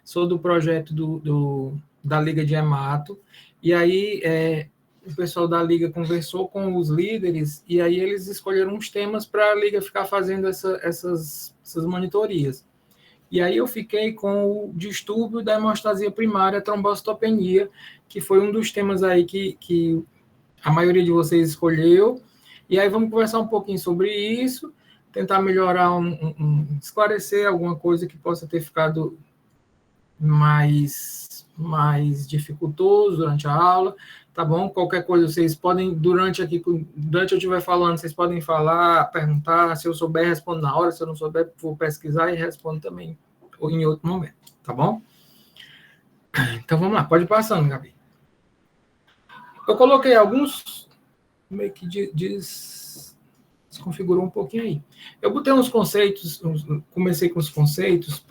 sou do projeto da Liga de Hemato, e aí o pessoal da Liga conversou com os líderes, e aí eles escolheram uns temas para a Liga ficar fazendo essas monitorias. E aí eu fiquei com o distúrbio da hemostasia primária, trombocitopenia, que foi um dos temas aí que a maioria de vocês escolheu. E aí vamos conversar um pouquinho sobre isso, tentar melhorar, esclarecer alguma coisa que possa ter ficado mais dificultoso durante a aula, tá bom? Qualquer coisa vocês podem, durante eu estiver falando, vocês podem falar, perguntar, se eu souber, respondo na hora, se eu não souber, vou pesquisar e respondo também ou em outro momento, tá bom? Então vamos lá, pode ir passando, Gabi. Eu coloquei alguns, meio que desconfigurou um pouquinho aí. Eu botei uns conceitos, comecei com os conceitos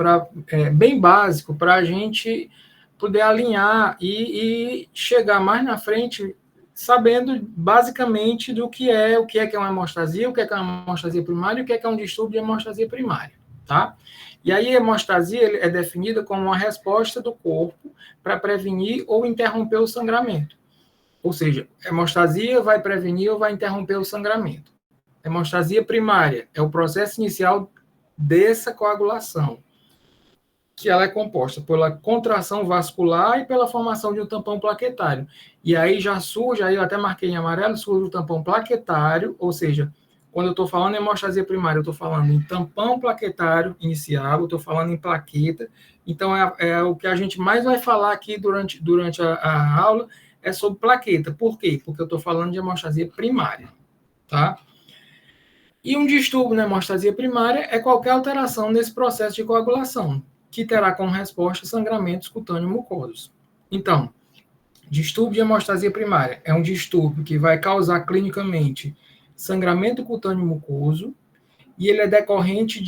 bem básico para a gente poder alinhar e chegar mais na frente sabendo basicamente do que é uma hemostasia, o que é uma hemostasia primária e o que é um distúrbio de hemostasia primária, tá? E aí a hemostasia é definida como uma resposta do corpo para prevenir ou interromper o sangramento. Ou seja, a hemostasia vai prevenir ou vai interromper o sangramento. A hemostasia primária é o processo inicial dessa coagulação, que ela é composta pela contração vascular e pela formação de um tampão plaquetário. E aí já surge, aí eu até marquei em amarelo, surge o tampão plaquetário, ou seja, quando eu estou falando em hemostasia primária, eu estou falando em tampão plaquetário inicial, eu estou falando em plaqueta. Então, é o que a gente mais vai falar aqui durante a aula, é sobre plaqueta. Por quê? Porque eu estou falando de hemostasia primária, tá? E um distúrbio na hemostasia primária é qualquer alteração nesse processo de coagulação, que terá como resposta sangramentos cutâneo mucosos. Então, distúrbio de hemostasia primária é um distúrbio que vai causar clinicamente sangramento cutâneo mucoso, e ele é decorrente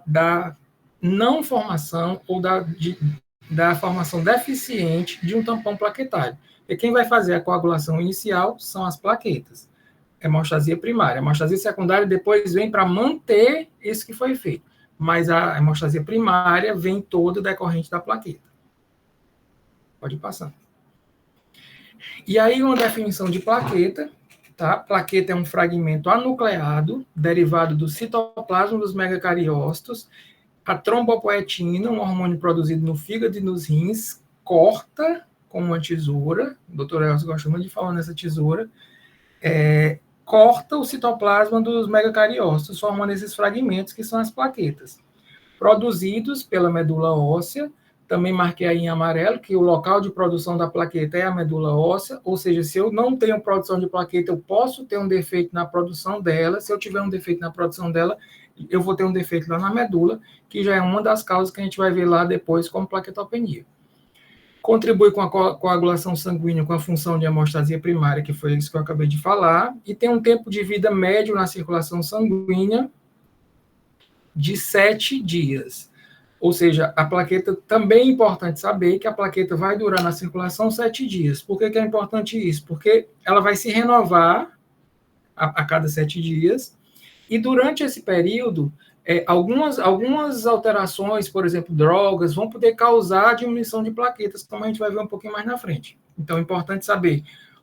da não formação ou da formação deficiente de um tampão plaquetário. E quem vai fazer a coagulação inicial são as plaquetas. Hemostasia primária. A hemostasia secundária depois vem para manter isso que foi feito. Mas a hemostasia primária vem toda decorrente da plaqueta. Pode ir passando. E aí uma definição de plaqueta, tá? Plaqueta é um fragmento anucleado, derivado do citoplasma dos megacariócitos. A trombopoetina, um hormônio produzido no fígado e nos rins, corta com uma tesoura, o doutor Elcio gosta muito de falar nessa tesoura, corta o citoplasma dos megacariócitos, formando esses fragmentos que são as plaquetas. Produzidos pela medula óssea, também marquei aí em amarelo que o local de produção da plaqueta é a medula óssea, ou seja, se eu não tenho produção de plaqueta, eu posso ter um defeito na produção dela. Se eu tiver um defeito na produção dela, eu vou ter um defeito lá na medula, que já é uma das causas que a gente vai ver lá depois como plaquetopenia. Contribui com a coagulação sanguínea com a função de hemostasia primária, que foi isso que eu acabei de falar, e tem um tempo de vida médio na circulação sanguínea de 7 dias. Ou seja, a plaqueta, também é importante saber que a plaqueta vai durar na circulação 7 dias. Por que é importante isso? Porque ela vai se renovar a cada 7 dias, e durante esse período, algumas alterações, por exemplo, drogas, vão poder causar diminuição de plaquetas, como a gente vai ver um pouquinho mais na frente. Então, é importante saber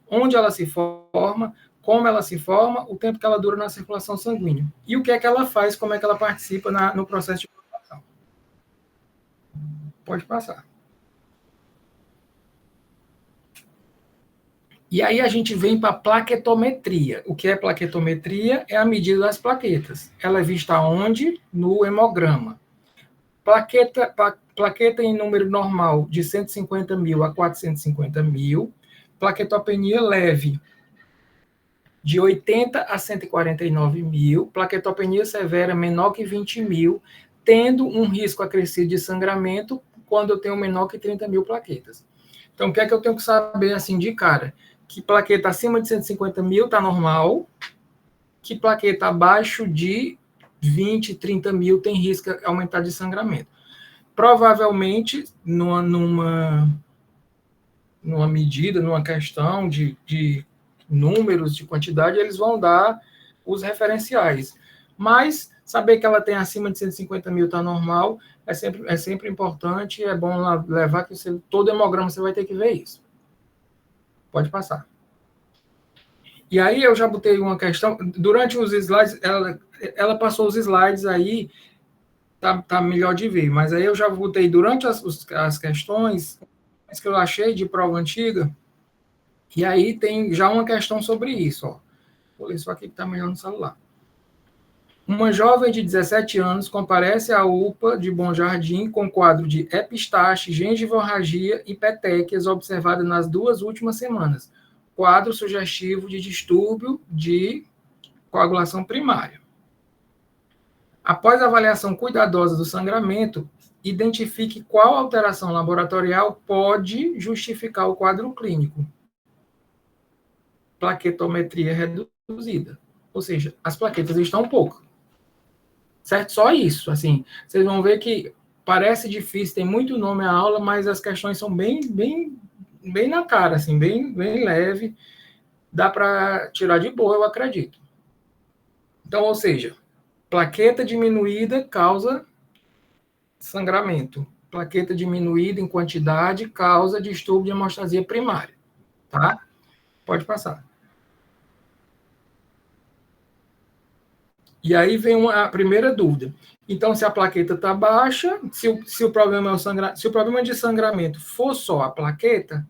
onde ela se forma, como ela se forma, o tempo que ela dura na circulação sanguínea. E o que é que ela faz, como é que ela participa no processo de coagulação. Pode passar. E aí a gente vem para a plaquetometria. O que é plaquetometria? É a medida das plaquetas. Ela é vista onde? No hemograma. Plaqueta em número normal de 150 mil a 450 mil. Plaquetopenia leve de 80 a 149 mil. Plaquetopenia severa menor que 20 mil, tendo um risco acrescido de sangramento quando eu tenho menor que 30 mil plaquetas. Então, o que é que eu tenho que saber assim de cara? Que plaqueta acima de 150 mil está normal, que plaqueta abaixo de 20, 30 mil tem risco de aumentar de sangramento. Provavelmente, numa medida, numa questão de números, de quantidade, eles vão dar os referenciais. Mas saber que ela tem acima de 150 mil está normal, é sempre importante, é bom levar que todo hemograma você vai ter que ver isso. Pode passar. E aí eu já botei uma questão, durante os slides, ela passou os slides aí, tá melhor de ver, mas aí eu já botei durante as questões que eu achei de prova antiga, e aí tem já uma questão sobre isso, ó. Vou ler isso aqui que está melhor no celular. Uma jovem de 17 anos comparece à UPA de Bom Jardim com quadro de epistaxe, gengivorragia e petequias observada nas 2 últimas semanas. Quadro sugestivo de distúrbio de coagulação primária. Após avaliação cuidadosa do sangramento, identifique qual alteração laboratorial pode justificar o quadro clínico. Plaquetometria reduzida. Ou seja, as plaquetas estão pouco. Certo? Só isso. Assim, vocês vão ver que parece difícil, tem muito nome a aula, mas as questões são bem na cara, assim, bem leve. Dá para tirar de boa, eu acredito. Então, ou seja, plaqueta diminuída causa sangramento. Plaqueta diminuída em quantidade causa distúrbio de hemostasia primária. Tá? Pode passar. E aí vem a primeira dúvida. Então, se a plaqueta está baixa, se o problema é se o problema de sangramento for só a plaqueta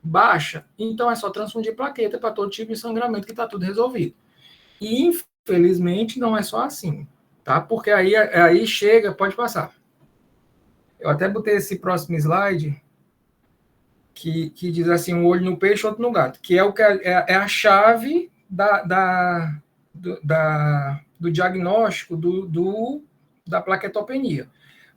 baixa, então é só transfundir plaqueta para todo tipo de sangramento que está tudo resolvido. E, infelizmente, não é só assim, tá? Porque aí chega, pode passar. Eu até botei esse próximo slide que diz assim, um olho no peixe, outro no gato, que é a chave do diagnóstico da plaquetopenia.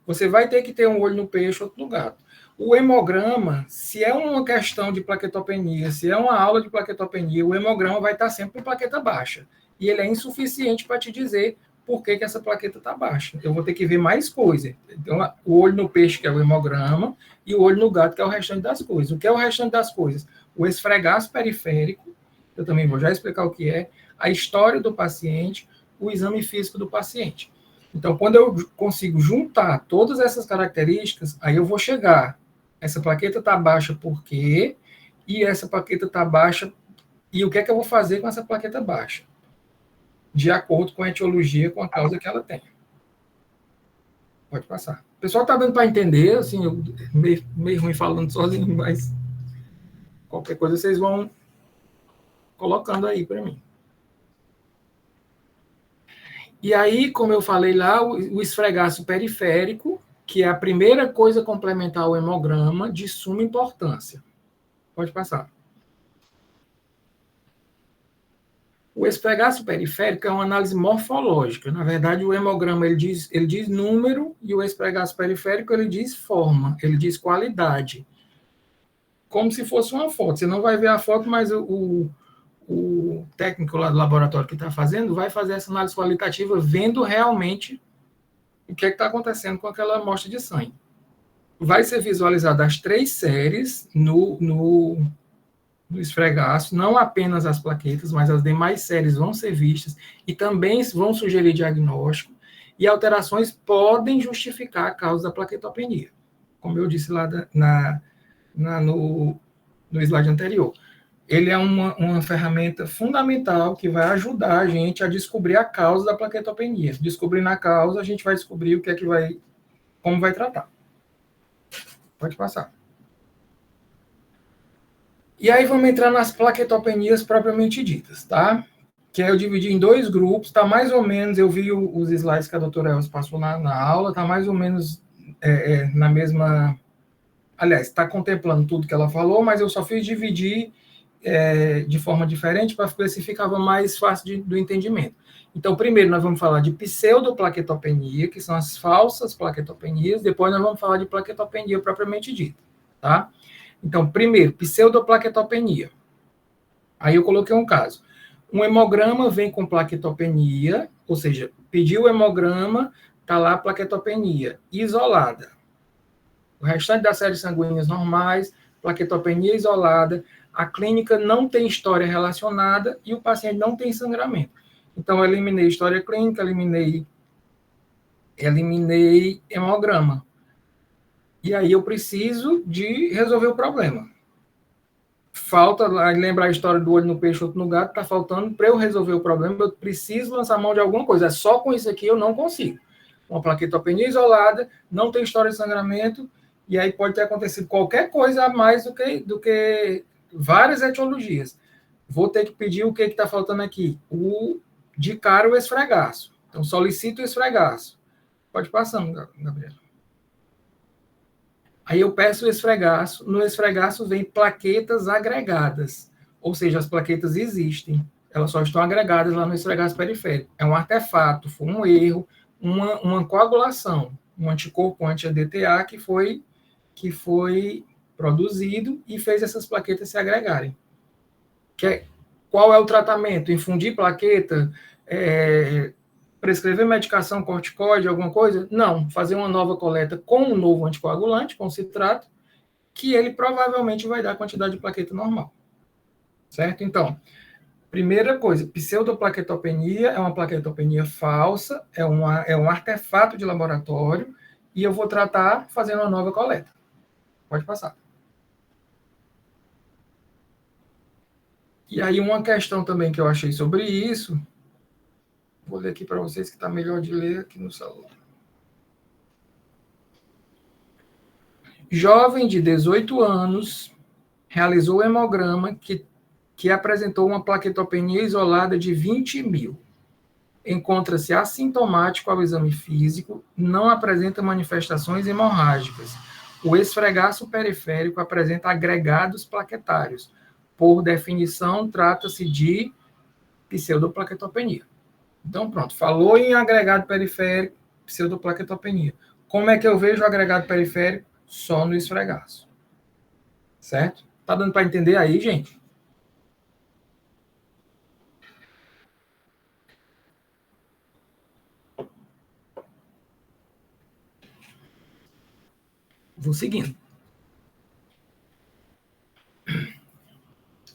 Você vai ter que ter um olho no peixe, outro no gato. O hemograma, se é uma questão de plaquetopenia, se é uma aula de plaquetopenia, o hemograma vai estar sempre com plaqueta baixa. E ele é insuficiente para te dizer por que essa plaqueta está baixa. Eu vou ter que ver mais coisa. Então, o olho no peixe, que é o hemograma, e o olho no gato, que é o restante das coisas. O que é o restante das coisas? O esfregaço periférico, eu também vou já explicar o que é, a história do paciente, o exame físico do paciente. Então, quando eu consigo juntar todas essas características, aí eu vou chegar. Essa plaqueta está baixa por quê? E essa plaqueta está baixa, e o que é que eu vou fazer com essa plaqueta baixa? De acordo com a etiologia, com a causa que ela tem. Pode passar. O pessoal está dando para entender, assim, eu meio ruim falando sozinho, mas qualquer coisa vocês vão colocando aí para mim. E aí, como eu falei lá, o esfregaço periférico, que é a primeira coisa complementar ao hemograma, de suma importância. Pode passar. O esfregaço periférico é uma análise morfológica. Na verdade, o hemograma ele diz número e o esfregaço periférico ele diz forma, ele diz qualidade. Como se fosse uma foto. Você não vai ver a foto, mas o técnico lá do laboratório que está fazendo vai fazer essa análise qualitativa vendo realmente o que está acontecendo com aquela amostra de sangue. Vai ser visualizado as 3 séries no esfregaço, não apenas as plaquetas, mas as demais séries vão ser vistas e também vão sugerir diagnóstico, e alterações podem justificar a causa da plaquetopenia, como eu disse lá no slide anterior. Ele é uma ferramenta fundamental que vai ajudar a gente a descobrir a causa da plaquetopenia. Descobrindo a causa, a gente vai descobrir o que é que como vai tratar. Pode passar. E aí vamos entrar nas plaquetopenias propriamente ditas, tá? Que eu dividi em 2 grupos, tá mais ou menos, eu vi os slides que a doutora Elza passou na aula, tá mais ou menos na mesma... Aliás, está contemplando tudo que ela falou, mas eu só fiz dividir de forma diferente para ver se ficava mais fácil do entendimento. Então, primeiro nós vamos falar de pseudoplaquetopenia, que são as falsas plaquetopenias, depois nós vamos falar de plaquetopenia propriamente dita, tá? Então, primeiro, pseudoplaquetopenia. Aí eu coloquei um caso. Um hemograma vem com plaquetopenia, ou seja, pediu o hemograma, está lá a plaquetopenia, isolada. O restante das séries sanguíneas normais, plaquetopenia isolada, a clínica não tem história relacionada e o paciente não tem sangramento. Então, eu eliminei história clínica, eliminei eliminei hemograma. E aí eu preciso de resolver o problema. Falta, lembrar a história do olho no peixe, outro no gato, está faltando para eu resolver o problema, eu preciso lançar mão de alguma coisa. É só com isso aqui eu não consigo. Uma plaquetopenia isolada, não tem história de sangramento, e aí pode ter acontecido qualquer coisa a mais do que várias etiologias. Vou ter que pedir o que está faltando aqui. De cara, o esfregaço. Então, solicito o esfregaço. Pode passar, Gabriela. Aí eu peço o esfregaço. No esfregaço vem plaquetas agregadas. Ou seja, as plaquetas existem. Elas só estão agregadas lá no esfregaço periférico. É um artefato, foi um erro, uma coagulação, um anticorpo anti-DTA que foi produzido e fez essas plaquetas se agregarem. Qual é o tratamento? Infundir plaqueta? Prescrever medicação corticoide, alguma coisa? Não. Fazer uma nova coleta com um novo anticoagulante, com citrato, que ele provavelmente vai dar a quantidade de plaqueta normal. Certo? Então, primeira coisa, pseudoplaquetopenia é uma plaquetopenia falsa, é um artefato de laboratório, e eu vou tratar fazendo uma nova coleta. Pode passar. E aí, uma questão também que eu achei sobre isso, vou ler aqui para vocês que está melhor de ler aqui no celular. Jovem de 18 anos realizou o hemograma que apresentou uma plaquetopenia isolada de 20 mil. Encontra-se assintomático ao exame físico, não apresenta manifestações hemorrágicas. O esfregaço periférico apresenta agregados plaquetários. Por definição, trata-se de pseudoplaquetopenia. Então, pronto, falou em agregado periférico, pseudoplaquetopenia. Como é que eu vejo o agregado periférico? Só no esfregaço. Certo? Tá dando para entender aí, gente? Vou seguindo.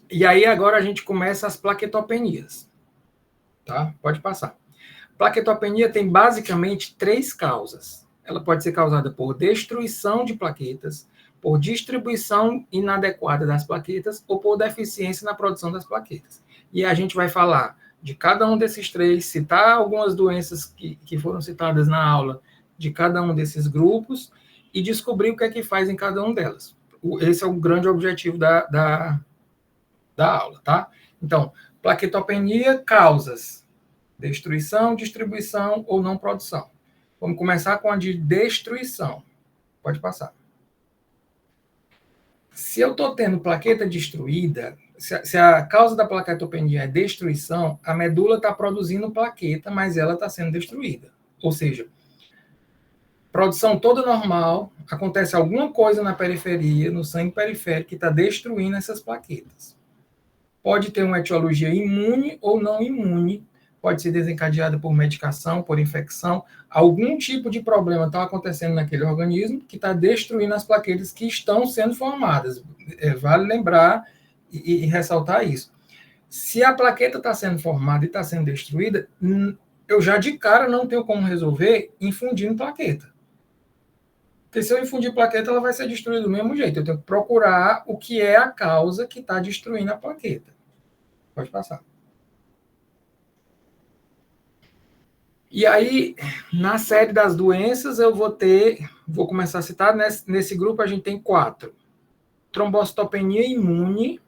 E aí agora a gente começa as plaquetopenias. Tá? Pode passar. Plaquetopenia tem basicamente 3 causas. Ela pode ser causada por destruição de plaquetas, por distribuição inadequada das plaquetas ou por deficiência na produção das plaquetas. E a gente vai falar de cada um desses 3, citar algumas doenças que foram citadas na aula de cada um desses grupos e descobrir o que é que faz em cada um delas. Esse é o grande objetivo da aula, tá? Então, plaquetopenia, causas: destruição, distribuição ou não produção. Vamos começar com a de destruição. Pode passar. Se eu estou tendo plaqueta destruída, se a causa da plaquetopenia é destruição, a medula está produzindo plaqueta, mas ela está sendo destruída. Ou seja, produção toda normal, acontece alguma coisa na periferia, no sangue periférico, que está destruindo essas plaquetas. Pode ter uma etiologia imune ou não imune, pode ser desencadeada por medicação, por infecção, algum tipo de problema está acontecendo naquele organismo que está destruindo as plaquetas que estão sendo formadas. Vale lembrar e ressaltar isso. Se a plaqueta está sendo formada e está sendo destruída, eu já de cara não tenho como resolver infundindo plaqueta. Porque se eu infundir plaqueta, ela vai ser destruída do mesmo jeito. Eu tenho que procurar o que é a causa que está destruindo a plaqueta. Pode passar. E aí, na série das doenças, eu vou começar a citar, nesse grupo a gente tem 4. Trombocitopenia imune,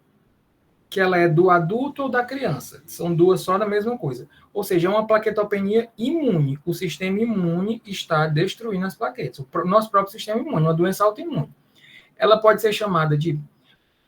que ela é do adulto ou da criança. São 2 só da mesma coisa. Ou seja, é uma plaquetopenia imune. O sistema imune está destruindo as plaquetas. O nosso próprio sistema imune, uma doença autoimune. Ela pode ser chamada de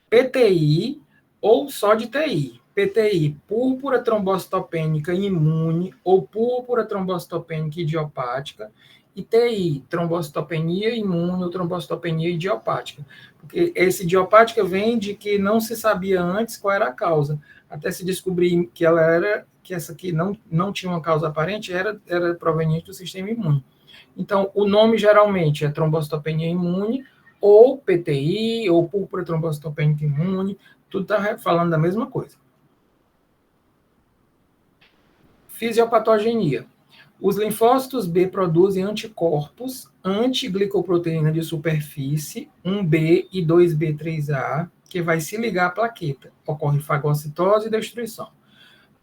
PTI ou só de TI. PTI, púrpura trombocitopênica imune ou púrpura trombocitopênica idiopática, e TI, trombocitopenia imune ou trombocitopenia idiopática. Porque esse idiopática vem de que não se sabia antes qual era a causa, até se descobrir que essa aqui não tinha uma causa aparente, era proveniente do sistema imune. Então, o nome geralmente é trombocitopenia imune, ou PTI, ou púrpura trombocitopênica imune, tudo está falando da mesma coisa. Fisiopatogenia. Os linfócitos B produzem anticorpos antiglicoproteína de superfície 1B e 2B3A, que vai se ligar à plaqueta. Ocorre fagocitose e destruição.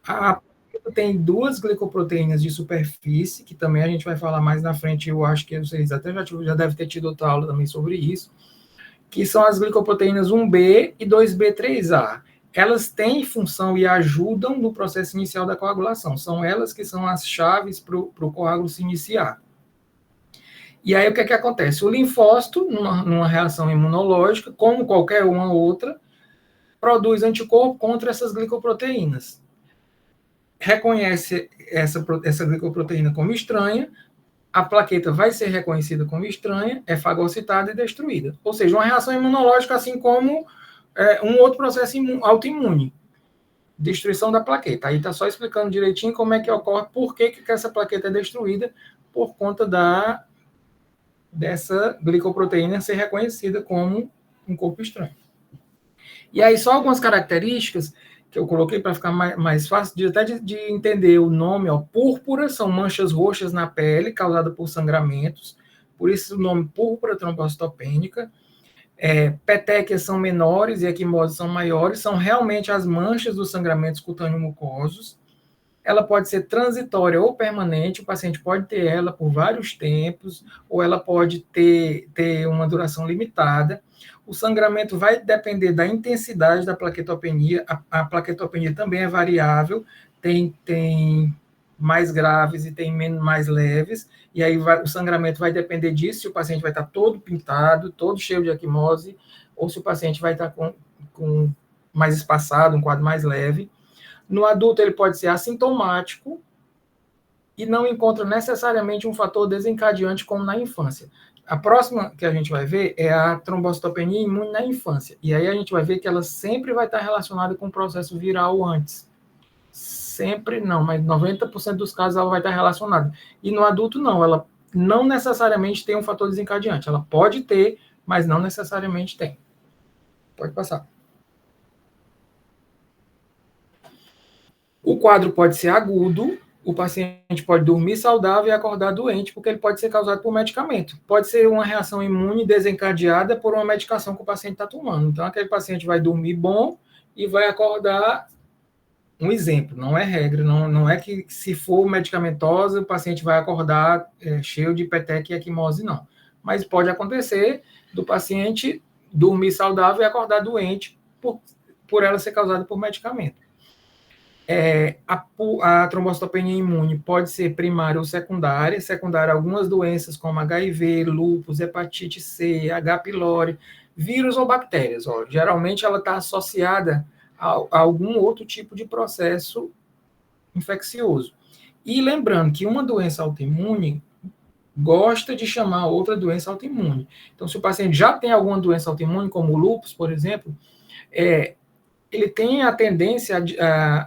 A plaqueta tem duas glicoproteínas de superfície, que também a gente vai falar mais na frente, eu acho que vocês até já devem ter tido outra aula também sobre isso, que são as glicoproteínas 1B e 2B3A. Elas têm função e ajudam no processo inicial da coagulação. São elas que são as chaves para o coágulo se iniciar. E aí o que acontece? O linfócito, numa reação imunológica, como qualquer uma outra, produz anticorpo contra essas glicoproteínas. Reconhece essa glicoproteína como estranha, a plaqueta vai ser reconhecida como estranha, é fagocitada e destruída. Ou seja, uma reação imunológica, assim como um outro processo autoimune. Destruição da plaqueta. Aí está só explicando direitinho como é que ocorre, por que essa plaqueta é destruída, por conta dessa glicoproteína ser reconhecida como um corpo estranho. E aí só algumas características que eu coloquei para ficar mais fácil de entender o nome. Ó, púrpura são manchas roxas na pele causadas por sangramentos, por isso o nome púrpura trombocitopênica. Petequias são menores e equimoses são maiores, são realmente as manchas dos sangramentos cutâneo-mucosos. Ela pode ser transitória ou permanente, o paciente pode ter ela por vários tempos, ou ela pode ter uma duração limitada. O sangramento vai depender da intensidade da plaquetopenia. A plaquetopenia também é variável, tem mais graves e tem mais leves, e aí o sangramento vai depender disso, se o paciente vai estar todo pintado, todo cheio de equimose, ou se o paciente vai estar com mais espaçado, um quadro mais leve. No adulto, ele pode ser assintomático e não encontra necessariamente um fator desencadeante como na infância. A próxima que a gente vai ver é a trombocitopenia imune na infância. E aí a gente vai ver que ela sempre vai estar relacionada com o processo viral antes. Sempre não, mas 90% dos casos ela vai estar relacionada. E no adulto não, ela não necessariamente tem um fator desencadeante. Ela pode ter, mas não necessariamente tem. Pode passar. O quadro pode ser agudo, o paciente pode dormir saudável e acordar doente, porque ele pode ser causado por medicamento. Pode ser uma reação imune desencadeada por uma medicação que o paciente está tomando. Então, aquele paciente vai dormir bom e vai acordar. Um exemplo, não é regra, não é que se for medicamentosa, o paciente vai acordar cheio de peteca e equimose, não. Mas pode acontecer do paciente dormir saudável e acordar doente por ela ser causada por medicamento. A trombocitopenia imune pode ser primária ou secundária. Secundária, algumas doenças como HIV, lúpus, hepatite C, H. pylori, vírus ou bactérias. Ó, geralmente ela está associada a algum outro tipo de processo infeccioso. E lembrando que uma doença autoimune gosta de chamar outra doença autoimune. Então, se o paciente já tem alguma doença autoimune, como o lúpus, por exemplo, ele tem a tendência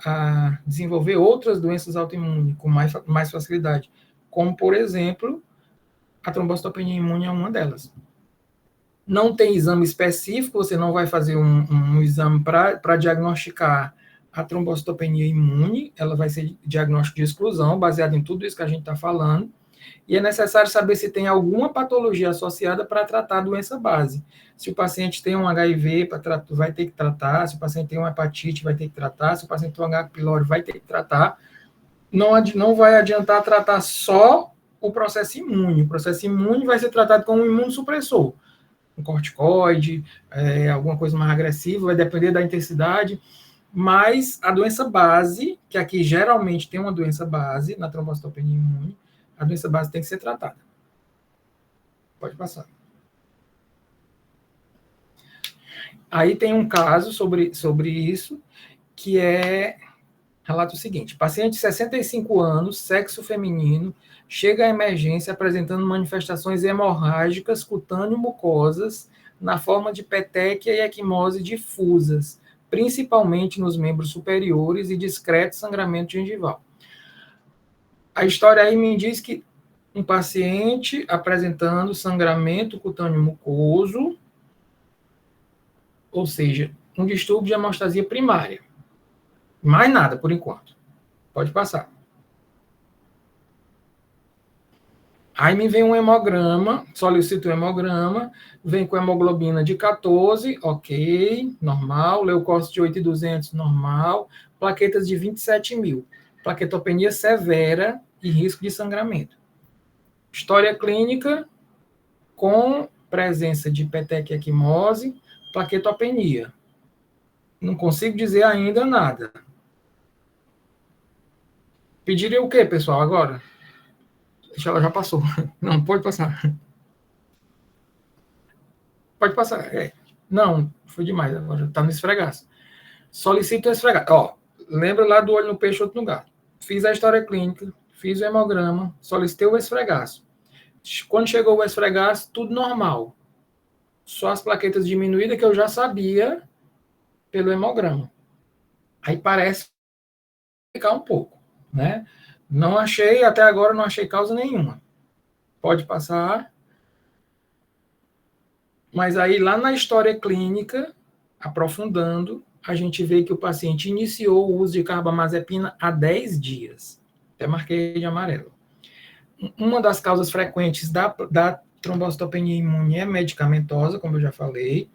a desenvolver outras doenças autoimunes com mais facilidade, como, por exemplo, a trombocitopenia imune é uma delas. Não tem exame específico, você não vai fazer um exame para diagnosticar a trombocitopenia imune, ela vai ser diagnóstico de exclusão, baseado em tudo isso que a gente está falando, e é necessário saber se tem alguma patologia associada para tratar a doença base. Se o paciente tem um HIV, vai ter que tratar, se o paciente tem uma hepatite, vai ter que tratar, se o paciente tem um H. pylori, vai ter que tratar. Não vai adiantar tratar só o processo imune. O processo imune vai ser tratado como um imunossupressor, um corticoide, alguma coisa mais agressiva, vai depender da intensidade, mas a doença base, que aqui geralmente tem uma doença base na trombocitopenia imune, a doença base tem que ser tratada. Pode passar. Aí tem um caso sobre isso, que relata o seguinte: paciente de 65 anos, sexo feminino, chega à emergência apresentando manifestações hemorrágicas cutâneo-mucosas na forma de petequia e equimose difusas, principalmente nos membros superiores e discreto sangramento gengival. A história aí me diz que um paciente apresentando sangramento cutâneo mucoso, ou seja, um distúrbio de hemostasia primária. Mais nada, por enquanto. Pode passar. Aí me vem um hemograma, solicito o hemograma, vem com hemoglobina de 14, ok, normal, leucócito de 8.200, normal, plaquetas de 27.000, plaquetopenia severa e risco de sangramento. História clínica com presença de petequiecquimose, plaquetopenia. Não consigo dizer ainda nada. Pediria o quê, pessoal, agora? Deixa, ela já passou. Não, pode passar. Pode passar. Não, foi demais. Agora está no esfregaço. Solicito o esfregaço. Ó, lembra lá do olho no peixe, outro no gato. Fiz a história clínica, fiz o hemograma, solicitei o esfregaço. Quando chegou o esfregaço, tudo normal. Só as plaquetas diminuídas que eu já sabia pelo hemograma. Aí parece ficar um pouco, né? Não achei, até agora não achei causa nenhuma. Pode passar. Mas aí lá na história clínica, aprofundando, a gente vê que o paciente iniciou o uso de carbamazepina há 10 dias. Até marquei de amarelo. Uma das causas frequentes da trombocitopenia imune é medicamentosa, como eu já falei.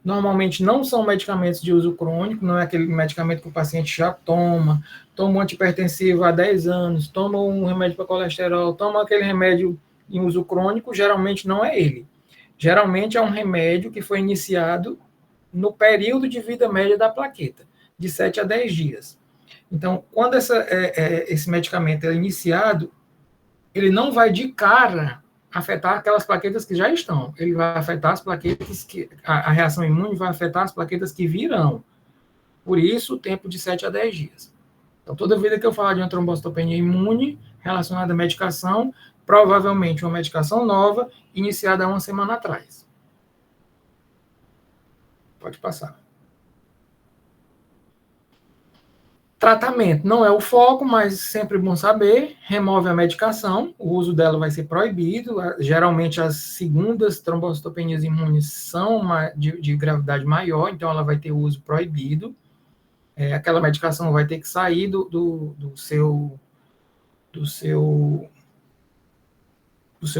Normalmente não são medicamentos de uso crônico, não é aquele medicamento que o paciente já toma um antihipertensivo há 10 anos, toma um remédio para colesterol, toma aquele remédio em uso crônico, geralmente não é ele. Geralmente é um remédio que foi iniciado no período de vida média da plaqueta, de 7 a 10 dias. Então, quando esse medicamento é iniciado, ele não vai de cara afetar aquelas plaquetas que já estão. Ele vai afetar as plaquetas que... A reação imune vai afetar as plaquetas que virão. Por isso, o tempo de 7 a 10 dias. Então, toda vida que eu falar de uma trombocitopenia imune relacionada à medicação, provavelmente uma medicação nova, iniciada há uma semana atrás. Pode passar. Tratamento não é o foco, mas sempre bom saber. Remove a medicação, o uso dela vai ser proibido. Geralmente as segundas trombocitopenias imunes são de gravidade maior, então ela vai ter uso proibido. Aquela medicação vai ter que sair do seu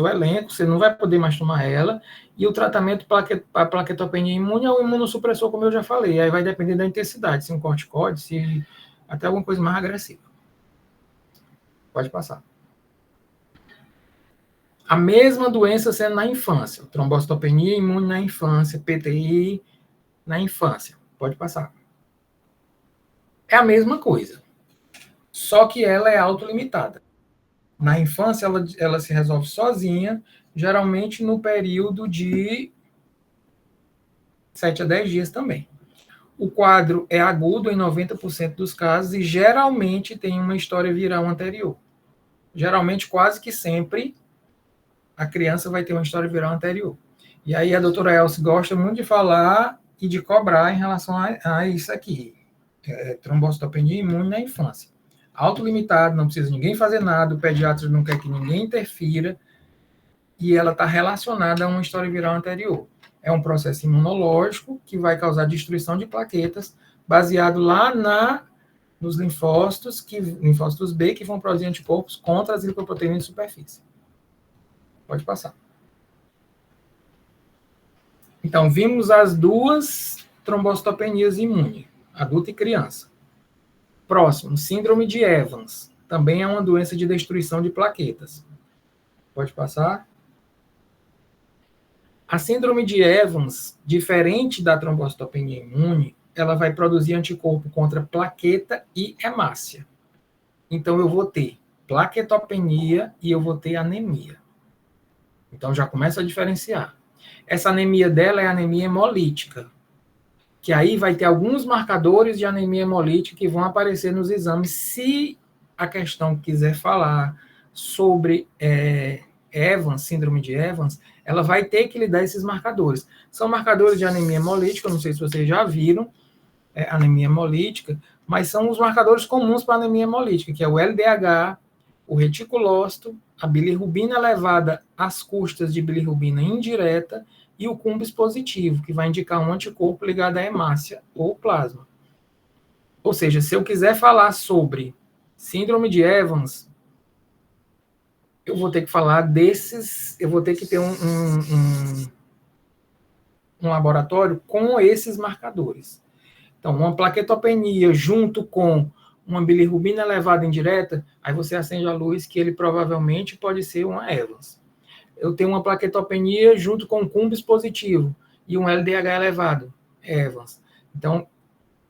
elenco, você não vai poder mais tomar ela. E o tratamento para plaquetopenia imune é o imunossupressor, como eu já falei. Aí vai depender da intensidade, se um corticóide, se até alguma coisa mais agressiva. Pode passar. A mesma doença sendo na infância. Trombocitopenia imune na infância, PTI na infância. Pode passar. É a mesma coisa. Só que ela é autolimitada. Na infância, ela se resolve sozinha, geralmente no período de 7 a 10 dias também. O quadro é agudo em 90% dos casos e geralmente tem uma história viral anterior. Geralmente, quase que sempre, a criança vai ter uma história viral anterior. E aí a doutora Elsie gosta muito de falar e de cobrar em relação a isso aqui. Trombocitopenia imune na infância. Autolimitado, não precisa ninguém fazer nada, o pediatra não quer que ninguém interfira, e ela está relacionada a uma história viral anterior. É um processo imunológico que vai causar destruição de plaquetas, baseado lá nos linfócitos B, que vão produzir anticorpos contra as lipoproteínas de superfície. Pode passar. Então, vimos as duas trombocitopenias imunes, adulto e criança. Próximo, síndrome de Evans. Também é uma doença de destruição de plaquetas. Pode passar. A síndrome de Evans, diferente da trombocitopenia imune, ela vai produzir anticorpo contra plaqueta e hemácia. Então, eu vou ter plaquetopenia e eu vou ter anemia. Então, já começa a diferenciar. Essa anemia dela é anemia hemolítica, que aí vai ter alguns marcadores de anemia hemolítica que vão aparecer nos exames, se a questão quiser falar sobre Evans, síndrome de Evans, ela vai ter que lhe dar esses marcadores. São marcadores de anemia hemolítica, não sei se vocês já viram, anemia hemolítica, mas são os marcadores comuns para anemia hemolítica, que é o LDH, o reticulócito, a bilirrubina elevada às custas de bilirrubina indireta e o cumbis positivo, que vai indicar um anticorpo ligado à hemácia ou plasma. Ou seja, se eu quiser falar sobre síndrome de Evans, eu vou ter que falar desses, eu vou ter que ter um laboratório com esses marcadores. Então, uma plaquetopenia junto com uma bilirrubina elevada indireta, aí você acende a luz que ele provavelmente pode ser uma Evans. Eu tenho uma plaquetopenia junto com um cumbis positivo e um LDH elevado, Evans. Então,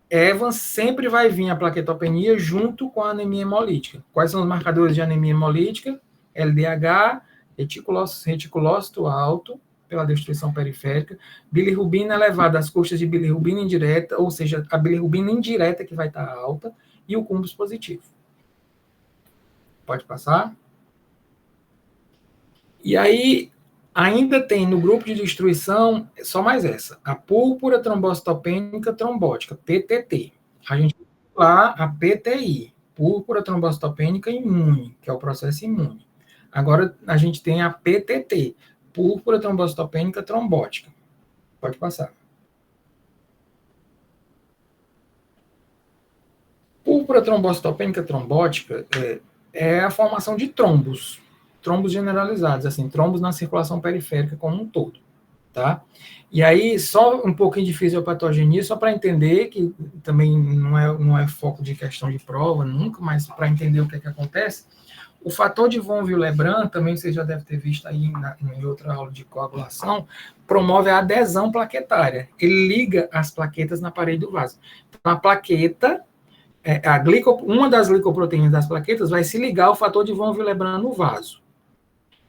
Evans sempre vai vir a plaquetopenia junto com a anemia hemolítica. Quais são os marcadores de anemia hemolítica? LDH, reticulócito alto, pela destruição periférica, bilirrubina elevada às custas de bilirrubina indireta, ou seja, a bilirrubina indireta que vai estar alta, e o cumbis positivo. Pode passar? E aí, ainda tem no grupo de destruição, só mais essa, a púrpura trombocitopênica trombótica, PTT. A gente tem lá a PTI, púrpura trombocitopênica imune, que é o processo imune. Agora a gente tem a PTT, púrpura trombocitopênica trombótica. Pode passar. Púrpura trombocitopênica trombótica é a formação de trombos generalizados, assim, trombos na circulação periférica como um todo, tá? E aí, só um pouquinho de fisiopatogenia, só para entender, que também não é foco de questão de prova, nunca, mas para entender o que é que acontece, o fator de von Willebrand, também você já deve ter visto aí em outra aula de coagulação, promove a adesão plaquetária. Ele liga as plaquetas na parede do vaso. Então, a plaqueta, uma das glicoproteínas das plaquetas vai se ligar ao fator de von Willebrand no vaso.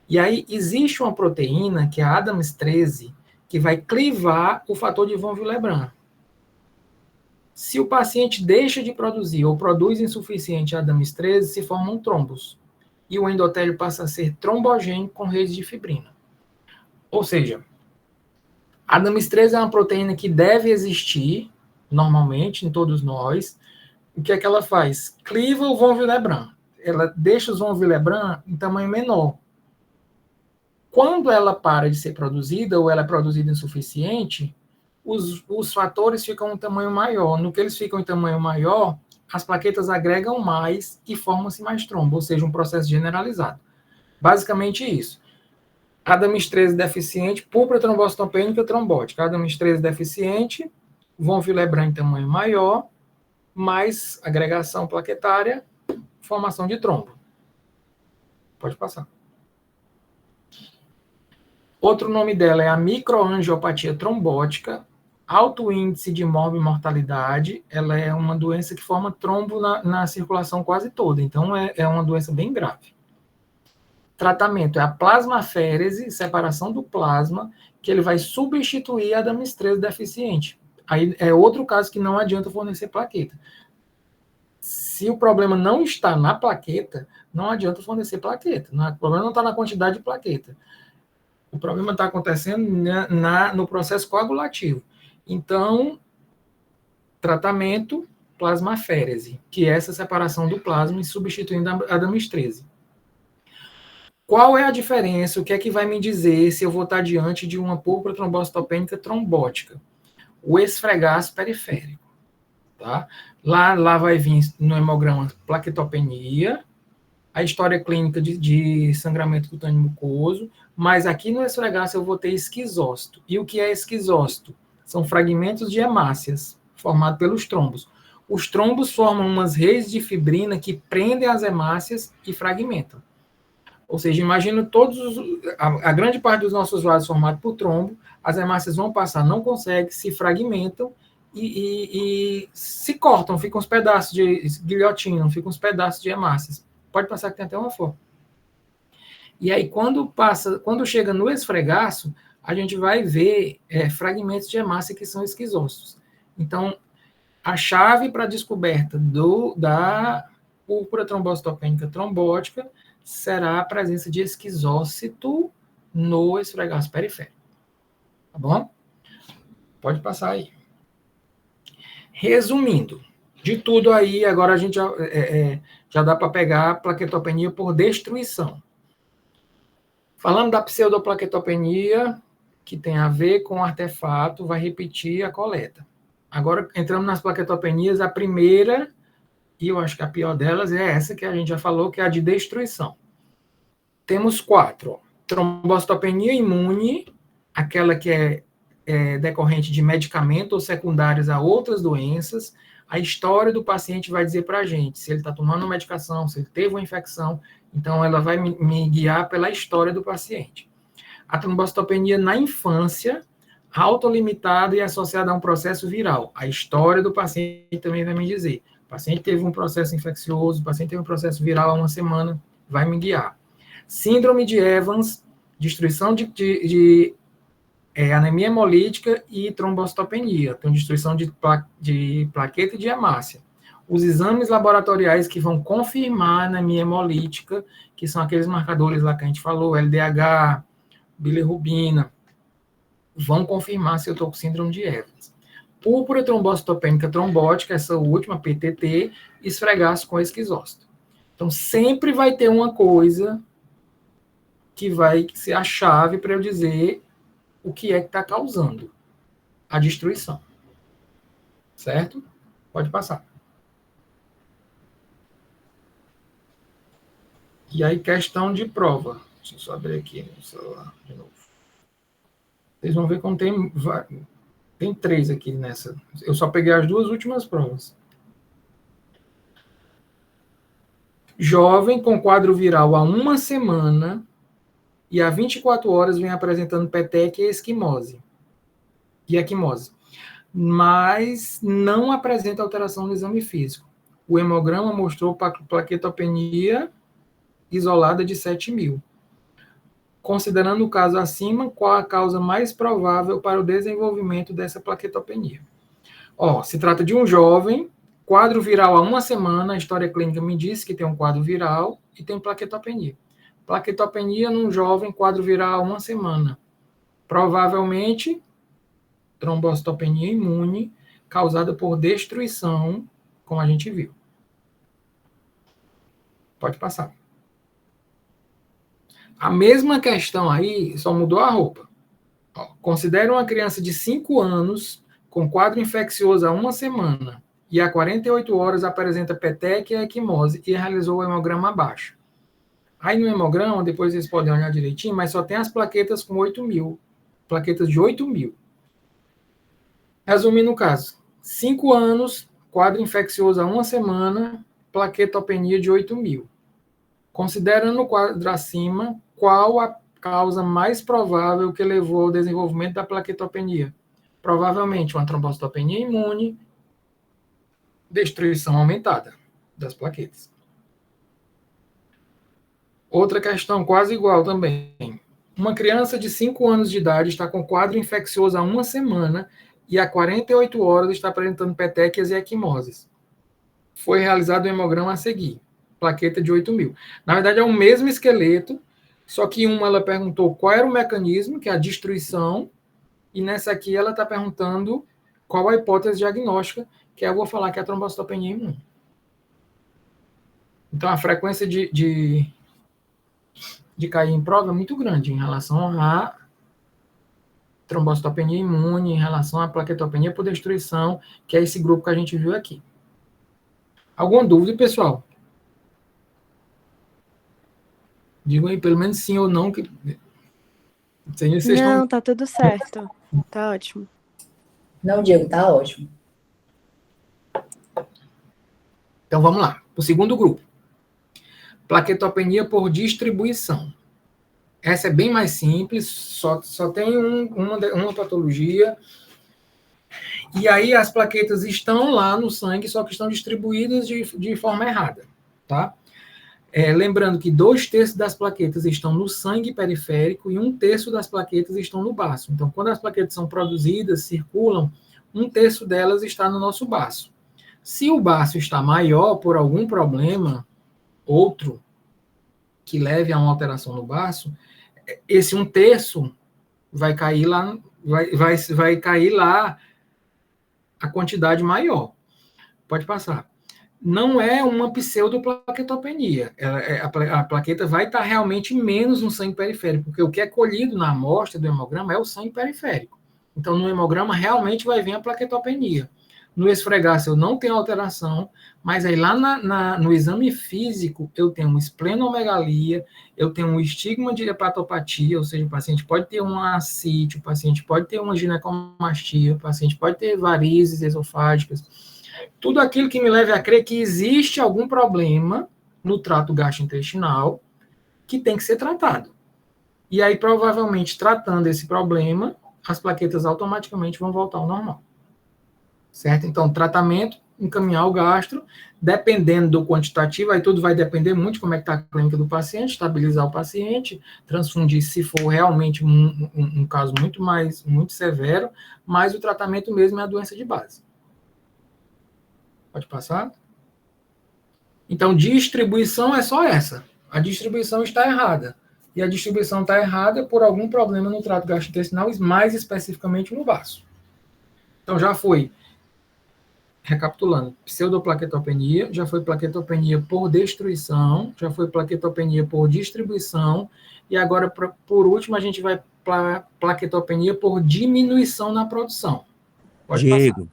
E aí existe uma proteína, que é a Adams 13, que vai clivar o fator de von Willebrand. Se o paciente deixa de produzir ou produz insuficiente Adams 13, se formam trombos. E o endotélio passa a ser trombogênico com redes de fibrina. Ou seja, a Adams 13 é uma proteína que deve existir, normalmente, em todos nós. O que é que ela faz? Cliva o von Willebrand. Ela deixa os von Willebrand em tamanho menor. Quando ela para de ser produzida, ou ela é produzida insuficiente, os fatores ficam em tamanho maior. No que eles ficam em tamanho maior, as plaquetas agregam mais e formam-se mais trombo, ou seja, um processo generalizado. Basicamente isso. Adams 13 deficiente, púrpura trombocitopênica trombótica. Adams 13 deficiente, von Willebrand em tamanho maior, mais agregação plaquetária, formação de trombo. Pode passar. Outro nome dela é a microangiopatia trombótica, alto índice de morbimortalidade. Ela é uma doença que forma trombo na circulação quase toda, então é uma doença bem grave. Tratamento é a plasmaférese, separação do plasma, que ele vai substituir a Adams 13 deficiente. Aí é outro caso que não adianta fornecer plaqueta. Se o problema não está na plaqueta, não adianta fornecer plaqueta. O problema não está na quantidade de plaqueta. O problema está acontecendo no processo coagulativo. Então, tratamento, plasmaférese, que é essa separação do plasma e substituindo a Adams 13. Qual é a diferença? O que é que vai me dizer se eu vou estar diante de uma púrpura trombocitopênica trombótica? O esfregaço periférico. Tá? Lá vai vir no hemograma plaquetopenia, a história clínica de sangramento cutâneo mucoso, mas aqui no esfregaço eu vou ter esquizócito. E o que é esquizócito? São fragmentos de hemácias formados pelos trombos. Os trombos formam umas redes de fibrina que prendem as hemácias e fragmentam. Ou seja, imagina a grande parte dos nossos vasos formados por trombo, as hemácias vão passar, não conseguem, se fragmentam e se cortam, ficam uns pedaços de guilhotina, ficam uns pedaços de hemácias. Pode passar que tem até uma foto. E aí, quando chega no esfregaço, a gente vai ver fragmentos de hemácia que são esquizócitos. Então, a chave para a descoberta da púrpura trombocitopênica trombótica será a presença de esquizócito no esfregaço periférico. Tá bom? Pode passar aí. Resumindo, de tudo aí, agora a gente já dá para pegar a plaquetopenia por destruição. Falando da pseudoplaquetopenia, que tem a ver com artefato, vai repetir a coleta. Agora, entramos nas plaquetopenias, a primeira, e eu acho que a pior delas, é essa que a gente já falou, que é a de destruição. Temos 4. Ó. Trombocitopenia imune, aquela que é decorrente de medicamento ou secundários a outras doenças. A história do paciente vai dizer para a gente se ele está tomando uma medicação, se ele teve uma infecção. Então, ela vai me guiar pela história do paciente. A trombocitopenia na infância, autolimitada e associada a um processo viral. A história do paciente também vai me dizer. O paciente teve um processo infeccioso, o paciente teve um processo viral há uma semana, vai me guiar. Síndrome de Evans, destruição de anemia hemolítica e trombocitopenia, então destruição de plaqueta e de hemácia. Os exames laboratoriais que vão confirmar a anemia hemolítica, que são aqueles marcadores lá que a gente falou, LDH, bilirrubina, vão confirmar se eu estou com síndrome de Evans. Púrpura trombocitopênica trombótica, essa última, PTT, esfregaço com esquizócito. Então, sempre vai ter uma coisa que vai ser a chave para eu dizer o que é que está causando a destruição. Certo? Pode passar. E aí, questão de prova. Deixa eu só abrir aqui no celular de novo. Vocês vão ver como tem 3 aqui nessa. Eu só peguei as 2 últimas provas. Jovem com quadro viral há 1 semana e há 24 horas vem apresentando petequia e esquimose. E equimose. Mas não apresenta alteração no exame físico. O hemograma mostrou plaquetopenia isolada de 7.000. Considerando o caso acima, qual a causa mais provável para o desenvolvimento dessa plaquetopenia? Se trata de um jovem, quadro viral há 1 semana, a história clínica me disse que tem um quadro viral e tem plaquetopenia. Plaquetopenia num jovem, quadro viral há 1 semana. Provavelmente, trombocitopenia imune, causada por destruição, como a gente viu. Pode passar. A mesma questão aí, só mudou a roupa. Considere uma criança de 5 anos com quadro infeccioso há 1 semana e há 48 horas apresenta petequia e equimose e realizou o hemograma abaixo. Aí no hemograma, depois vocês podem olhar direitinho, mas só tem as plaquetas com 8.000. Plaquetas de 8.000. Resumindo o caso, 5 anos, quadro infeccioso há 1 semana, plaquetopenia de 8.000. Considerando o quadro acima, qual a causa mais provável que levou ao desenvolvimento da plaquetopenia? Provavelmente uma trombocitopenia imune, destruição aumentada das plaquetas. Outra questão quase igual também. Uma criança de 5 anos de idade está com quadro infeccioso há 1 semana e há 48 horas está apresentando petequias e equimoses. Foi realizado o hemograma a seguir. Plaqueta de 8.000. Na verdade, é o mesmo esqueleto, só que uma ela perguntou qual era o mecanismo, que é a destruição, e nessa aqui ela está perguntando qual a hipótese diagnóstica, que eu vou falar que é a trombocitopenia imune. Então, a frequência de cair em prova é muito grande em relação à trombocitopenia imune, em relação à plaquetopenia por destruição, que é esse grupo que a gente viu aqui. Alguma dúvida, pessoal? Digam aí pelo menos sim ou não. Que... Não, tá tudo certo. Tá ótimo. Não, Diego, tá ótimo. Então vamos lá. O segundo grupo. Plaquetopenia por distribuição. Essa é bem mais simples, só tem uma patologia. E aí as plaquetas estão lá no sangue, só que estão distribuídas de forma errada, tá? Lembrando que 2/3 das plaquetas estão no sangue periférico e 1/3 das plaquetas estão no baço. Então, quando as plaquetas são produzidas, circulam, 1/3 delas está no nosso baço. Se o baço está maior por algum problema, outro, que leve a uma alteração no baço, esse 1/3 vai cair lá, vai cair lá a quantidade maior. Pode passar. Não é uma pseudoplaquetopenia. A plaqueta vai estar realmente menos no sangue periférico, porque o que é colhido na amostra do hemograma é o sangue periférico. Então, no hemograma, realmente vai vir a plaquetopenia. No esfregaço eu não tenho alteração, mas aí lá no exame físico eu tenho uma esplenomegalia, eu tenho um estigma de hepatopatia, ou seja, o paciente pode ter uma ascite, o paciente pode ter uma ginecomastia, o paciente pode ter varizes esofágicas, tudo aquilo que me leva a crer que existe algum problema no trato gastrointestinal que tem que ser tratado. E aí, provavelmente, tratando esse problema, as plaquetas automaticamente vão voltar ao normal. Certo? Então, tratamento, encaminhar o gastro, dependendo do quantitativo, aí tudo vai depender muito de como é que está a clínica do paciente, estabilizar o paciente, transfundir se for realmente um caso muito severo, mas o tratamento mesmo é a doença de base. Pode passar? Então, distribuição é só essa. A distribuição está errada. E a distribuição está errada por algum problema no trato gastrointestinal, mais especificamente no baço. Então, já foi, recapitulando, pseudoplaquetopenia, já foi plaquetopenia por destruição, já foi plaquetopenia por distribuição, e agora, por último, a gente vai para plaquetopenia por diminuição na produção. Pode Diego, passar.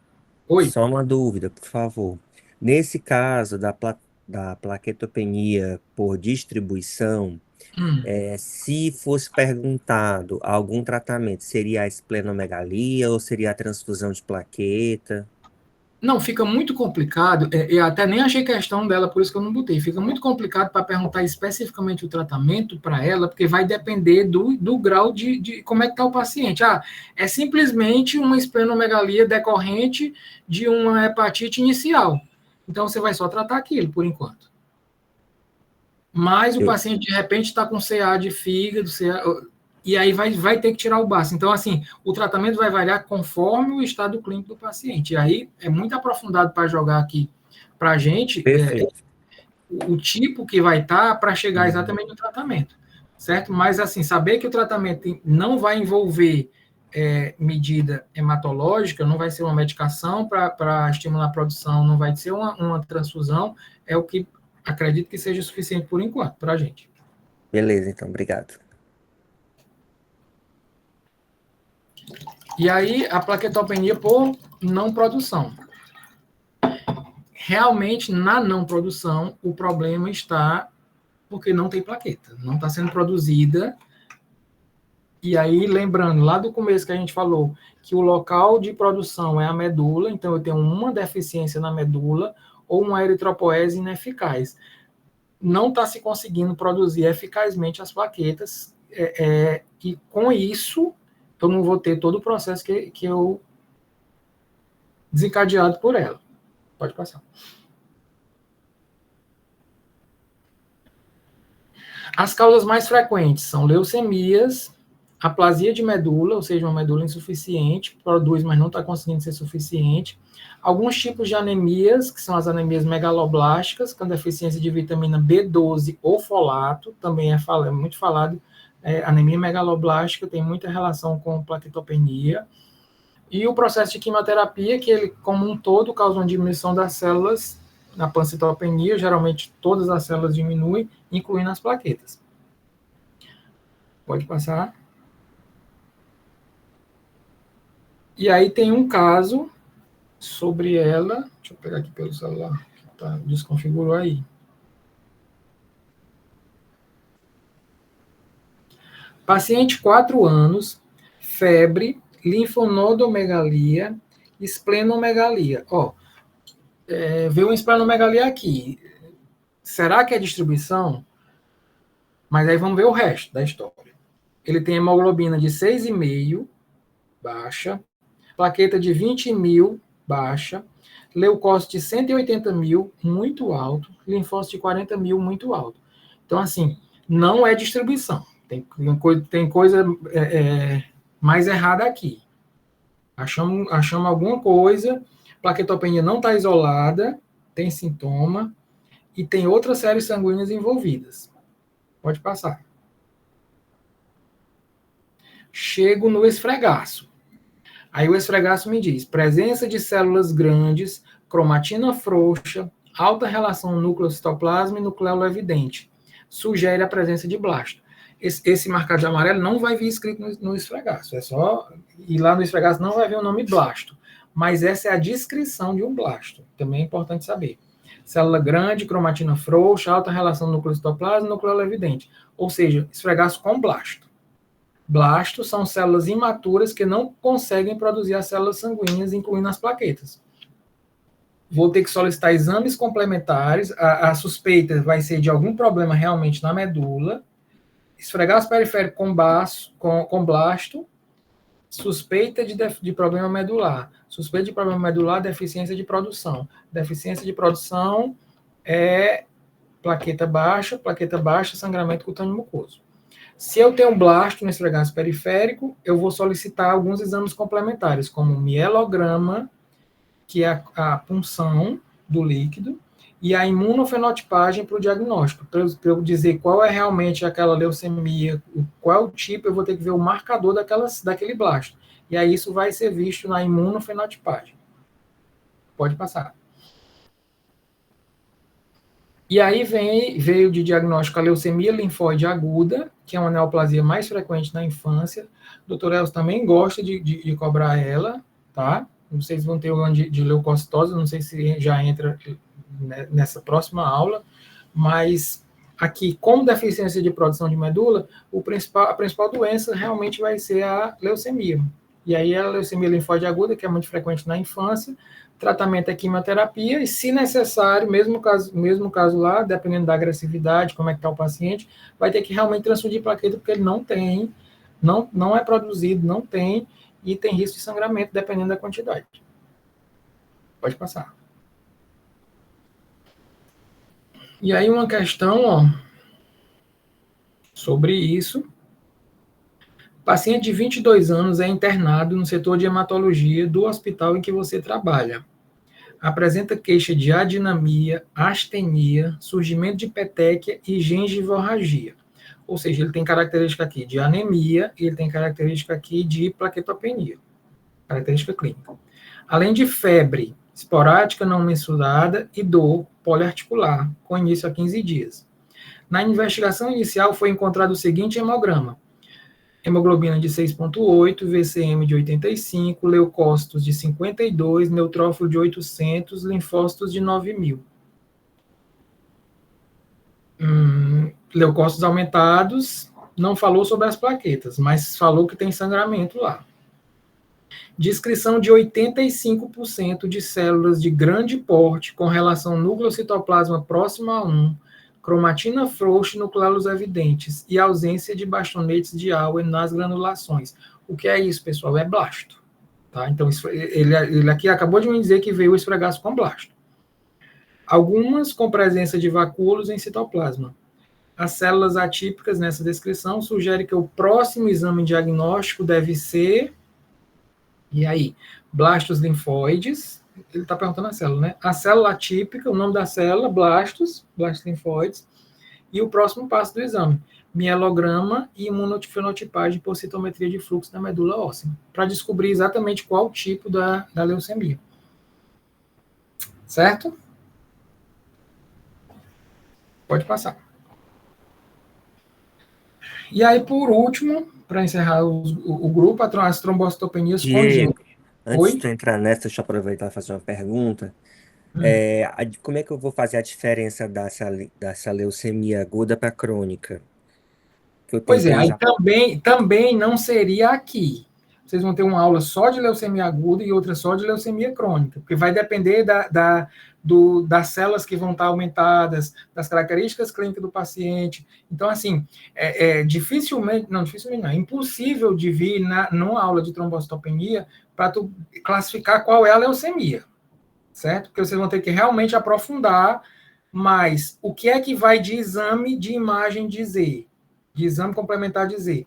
Oi. só uma dúvida, por favor. Nesse caso da plaquetopenia por distribuição, se fosse perguntado algum tratamento, seria a esplenomegalia ou seria a transfusão de plaqueta? Não, fica muito complicado, eu até nem achei questão dela, por isso que eu não botei. Fica muito complicado para perguntar especificamente o tratamento para ela, porque vai depender do grau de como é que está o paciente. É simplesmente uma esplenomegalia decorrente de uma hepatite inicial. Então, você vai só tratar aquilo, por enquanto. Mas o paciente, de repente, está com CA de fígado, e aí vai ter que tirar o baço. Então, assim, o tratamento vai variar conforme o estado clínico do paciente. E aí é muito aprofundado para jogar aqui para a gente o tipo que vai estar para chegar exatamente no tratamento, certo? Mas, assim, saber que o tratamento não vai envolver medida hematológica, não vai ser uma medicação para estimular a produção, não vai ser uma transfusão, é o que acredito que seja suficiente por enquanto para a gente. Beleza, então, obrigado. E aí, a plaquetopenia por não produção. Realmente, na não produção, o problema está porque não tem plaqueta, não está sendo produzida. E aí, lembrando, lá do começo que a gente falou, que o local de produção é a medula, então eu tenho uma deficiência na medula ou uma eritropoese ineficaz. Não está se conseguindo produzir eficazmente as plaquetas, e com isso eu não vou ter todo o processo que eu desencadeado por ela. Pode passar. As causas mais frequentes são leucemias, aplasia de medula, ou seja, uma medula insuficiente, produz, mas não está conseguindo ser suficiente. Alguns tipos de anemias, que são as anemias megaloblásticas, com deficiência de vitamina B12 ou folato, também é muito falado. Anemia megaloblástica tem muita relação com plaquetopenia. E o processo de quimioterapia, que ele, como um todo, causa uma diminuição das células na pancitopenia, geralmente todas as células diminuem, incluindo as plaquetas. Pode passar. E aí tem um caso sobre ela, deixa eu pegar aqui pelo celular, que desconfigurou aí. Paciente, 4 anos, febre, linfonodomegalia, esplenomegalia. Veio uma esplenomegalia aqui. Será que é distribuição? Mas aí vamos ver o resto da história. Ele tem hemoglobina de 6,5, baixa, plaqueta de 20 mil, baixa, leucócito de 180 mil, muito alto, linfócito de 40 mil, muito alto. Então, assim, não é distribuição. Tem coisa mais errada aqui. Achamos alguma coisa, plaquetopenia não está isolada, tem sintoma, e tem outras séries sanguíneas envolvidas. Pode passar. Chego no esfregaço. Aí o esfregaço me diz, presença de células grandes, cromatina frouxa, alta relação núcleo-citoplasma e nucleolo evidente. Sugere a presença de blasto. Esse marcado de amarelo não vai vir escrito no esfregaço. É só... E lá no esfregaço não vai vir o nome blasto. mas essa é a descrição de um blasto. Também é importante saber. Célula grande, cromatina frouxa, alta relação núcleo-citoplasma, núcleo evidente. Ou seja, esfregaço com blasto. Blastos são células imaturas que não conseguem produzir as células sanguíneas, incluindo as plaquetas. Vou ter que solicitar exames complementares. A suspeita vai ser de algum problema realmente na medula. Esfregaço periférico com blasto. Suspeita de problema medular. Suspeita de problema medular, deficiência de produção. Deficiência de produção é plaqueta baixa, sangramento cutâneo mucoso. Se eu tenho um blasto no esfregaço periférico, eu vou solicitar alguns exames complementares, como mielograma, que é a punção do líquido, e a imunofenotipagem para o diagnóstico. Para eu dizer qual é realmente aquela leucemia, qual é o tipo, eu vou ter que ver o marcador daquele blasto. E aí isso vai ser visto na imunofenotipagem. Pode passar. E aí veio de diagnóstico a leucemia linfóide aguda, que é uma neoplasia mais frequente na infância. O Dr. Elcio também gosta de cobrar ela, tá? Não sei se vão ter o de leucocitose, não sei se já entra nessa próxima aula, mas aqui, como deficiência de produção de medula, a principal doença realmente vai ser a leucemia. E aí a leucemia linfóide aguda, que é muito frequente na infância, tratamento é quimioterapia, e se necessário, mesmo caso lá, dependendo da agressividade, como é que está o paciente, vai ter que realmente transfundir plaqueta, porque ele não tem, não é produzido, não tem, e tem risco de sangramento, dependendo da quantidade. Pode passar. E aí uma questão, sobre isso. Paciente de 22 anos é internado no setor de hematologia do hospital em que você trabalha. Apresenta queixa de adinamia, astenia, surgimento de petequia e gengivorragia. Ou seja, ele tem característica aqui de anemia e ele tem característica aqui de plaquetopenia. Característica clínica. Além de febre esporádica não mensurada e dor poliarticular, com início a 15 dias. Na investigação inicial foi encontrado o seguinte hemograma: hemoglobina de 6,8, VCM de 85, leucócitos de 52, neutrófilo de 800, linfócitos de 9.000. Leucócitos aumentados, não falou sobre as plaquetas, mas falou que tem sangramento lá. Descrição de 85% de células de grande porte com relação núcleo-citoplasma próximo a 1, cromatina frouxa e nucleolos evidentes, e ausência de bastonetes de Auer nas granulações. O que é isso, pessoal? É blasto. Tá? Então, ele aqui acabou de me dizer que veio o esfregaço com blasto. Algumas com presença de vacúolos em citoplasma. As células atípicas nessa descrição sugerem que o próximo exame diagnóstico deve ser... E aí? Blastos linfóides. Ele está perguntando a célula, né? A célula atípica, o nome da célula, blastos linfóides, e o próximo passo do exame, mielograma e imunofenotipagem por citometria de fluxo da medula óssea, para descobrir exatamente qual tipo da leucemia. Certo? Pode passar. E aí, por último, para encerrar o grupo, as trombocitopenias congênitas. Antes de tu entrar nessa, deixa eu aproveitar e fazer uma pergunta. Como é que eu vou fazer a diferença dessa leucemia aguda para crônica? Que eu Pois é, tentei aí já... também não seria aqui. Vocês vão ter uma aula só de leucemia aguda e outra só de leucemia crônica, porque vai depender das células que vão estar aumentadas, das características clínicas do paciente. Então, assim, dificilmente não, é impossível de vir numa aula de trombocitopenia para tu classificar qual é a leucemia, certo? Porque vocês vão ter que realmente aprofundar mais o que é que vai de exame de imagem dizer, de exame complementar dizer,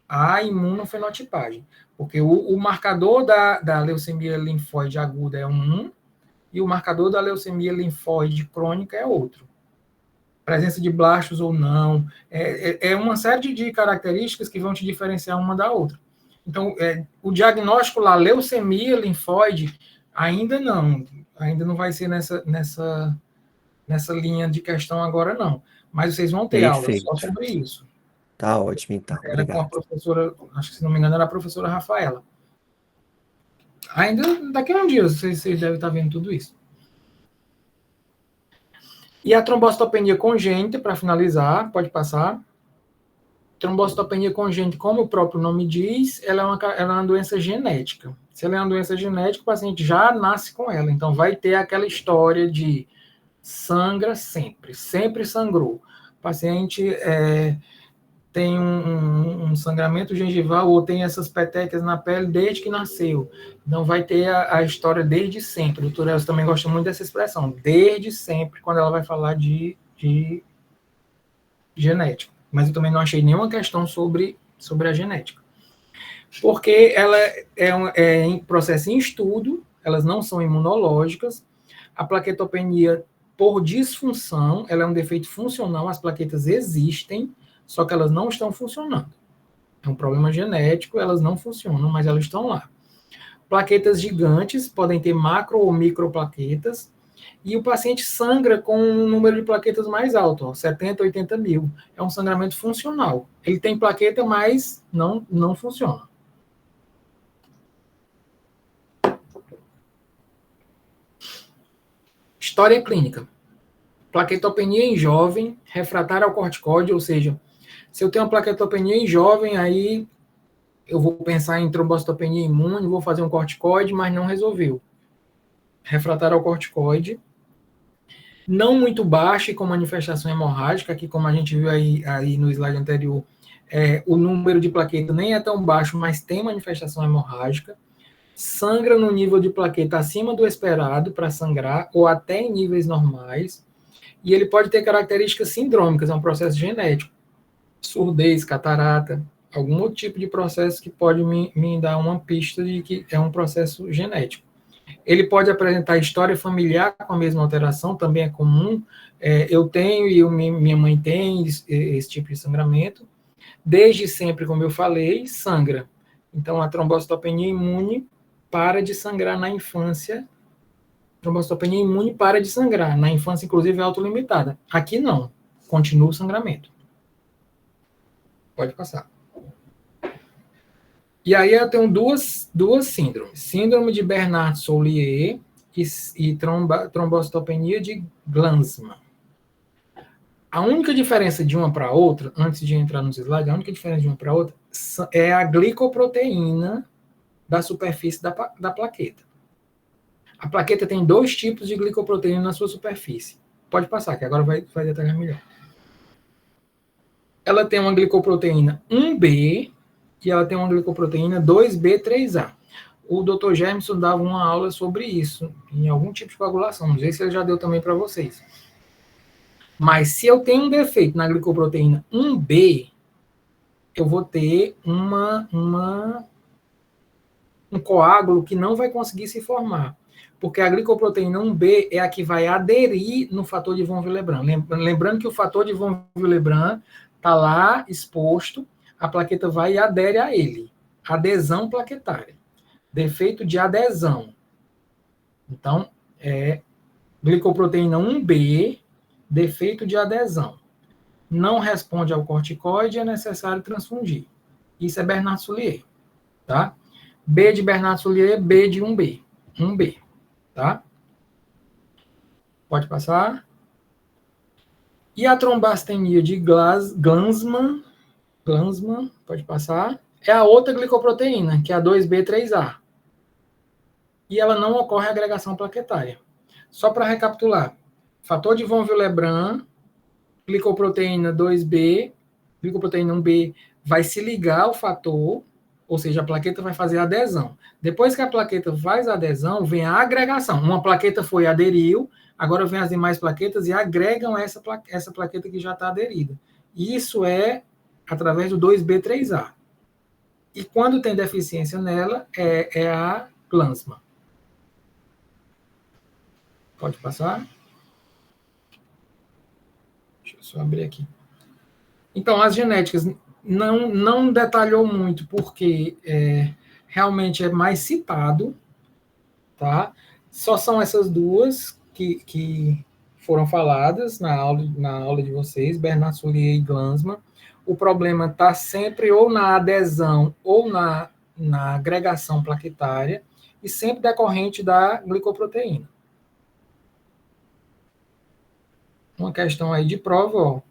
a imunofenotipagem. Porque o marcador da leucemia linfóide aguda é um, e o marcador da leucemia linfóide crônica é outro. Presença de blastos ou não, é uma série de características que vão te diferenciar uma da outra. Então, o diagnóstico lá, leucemia linfóide, ainda não vai ser nessa linha de questão agora, não. Mas vocês vão ter aula só sobre isso. Tá ótimo, então. Era com a professora, acho que se não me engano, era a professora Rafaela. Ainda daqui a um dia vocês devem estar vendo tudo isso. E a trombocitopenia congênita, para finalizar, pode passar. Trombocitopenia congênita, como o próprio nome diz, ela é uma doença genética. Se ela é uma doença genética, o paciente já nasce com ela. Então, vai ter aquela história de sangra sempre, sempre sangrou. O paciente tem um sangramento gengival ou tem essas petecas na pele desde que nasceu. Então, vai ter a história desde sempre. A doutora Elza também gosta muito dessa expressão, desde sempre, quando ela vai falar de genética. Mas eu também não achei nenhuma questão sobre a genética. Porque ela é em processo em estudo, elas não são imunológicas. A plaquetopenia, por disfunção, ela é um defeito funcional, as plaquetas existem, só que elas não estão funcionando. É um problema genético, elas não funcionam, mas elas estão lá. Plaquetas gigantes podem ter macro ou microplaquetas, e o paciente sangra com um número de plaquetas mais alto, ó, 70, 80 mil. É um sangramento funcional. Ele tem plaqueta, mas não funciona. História clínica. Plaquetopenia em jovem, refratária ao corticoide, ou seja, se eu tenho uma plaquetopenia em jovem, aí eu vou pensar em trombocitopenia imune, vou fazer um corticoide, mas não resolveu. Refratária ao corticoide. Não muito baixa e com manifestação hemorrágica, que como a gente viu aí no slide anterior, o número de plaqueta nem é tão baixo, mas tem manifestação hemorrágica. Sangra no nível de plaqueta acima do esperado para sangrar, ou até em níveis normais. E ele pode ter características sindrômicas, é um processo genético. Surdez, catarata, algum outro tipo de processo que pode me dar uma pista de que é um processo genético. Ele pode apresentar história familiar com a mesma alteração, também é comum. Eu tenho e minha mãe tem esse tipo de sangramento. Desde sempre, como eu falei, sangra. Então, a trombocitopenia imune para de sangrar na infância. Trombocitopenia imune para de sangrar. Na infância, inclusive, é autolimitada. Aqui não. Continua o sangramento. Pode passar. E aí eu tenho duas síndromes. Síndrome de Bernard-Soulier e trombocitopenia de Glanzmann. A única diferença de uma para outra, antes de entrar nos slides, a única diferença de uma para outra é a glicoproteína da superfície da plaqueta. A plaqueta tem 2 tipos de glicoproteína na sua superfície. Pode passar, que agora vai detalhar melhor. Ela tem uma glicoproteína 1B e ela tem uma glicoproteína 2B3A. O Dr. Germson dava uma aula sobre isso, em algum tipo de coagulação. Não sei se ele já deu também para vocês. Mas se eu tenho um defeito na glicoproteína 1B, eu vou ter um coágulo que não vai conseguir se formar. Porque a glicoproteína 1B é a que vai aderir no fator de von Willebrand. Lembrando que o fator de von Willebrand está lá exposto, a plaqueta vai e adere a ele. Adesão plaquetária. Defeito de adesão. Então, glicoproteína 1B, defeito de adesão. Não responde ao corticoide, é necessário transfundir. Isso é Bernard-Soulier, tá? B de Bernard-Soulier, B de 1B. 1B, tá? Pode passar. E a trombastenia de Glanzmann, pode passar, é a outra glicoproteína, que é a 2B3A. E ela não ocorre agregação plaquetária. Só para recapitular, fator de von Willebrand, glicoproteína 2B, glicoproteína 1B vai se ligar ao fator, ou seja, a plaqueta vai fazer adesão. Depois que a plaqueta faz a adesão, vem a agregação. Uma plaqueta aderiu, agora vem as demais plaquetas e agregam essa plaqueta que já está aderida. Isso é através do 2B3A. E quando tem deficiência nela, é a Glanzmann. Pode passar? Deixa eu só abrir aqui. Então, as genéticas não detalhou muito, porque realmente é mais citado, tá? Só são essas duas que foram faladas na aula de vocês, Bernard-Soulier e Glanzmann. O problema está sempre ou na adesão ou na agregação plaquetária, e sempre decorrente da glicoproteína. Uma questão aí de prova, ó.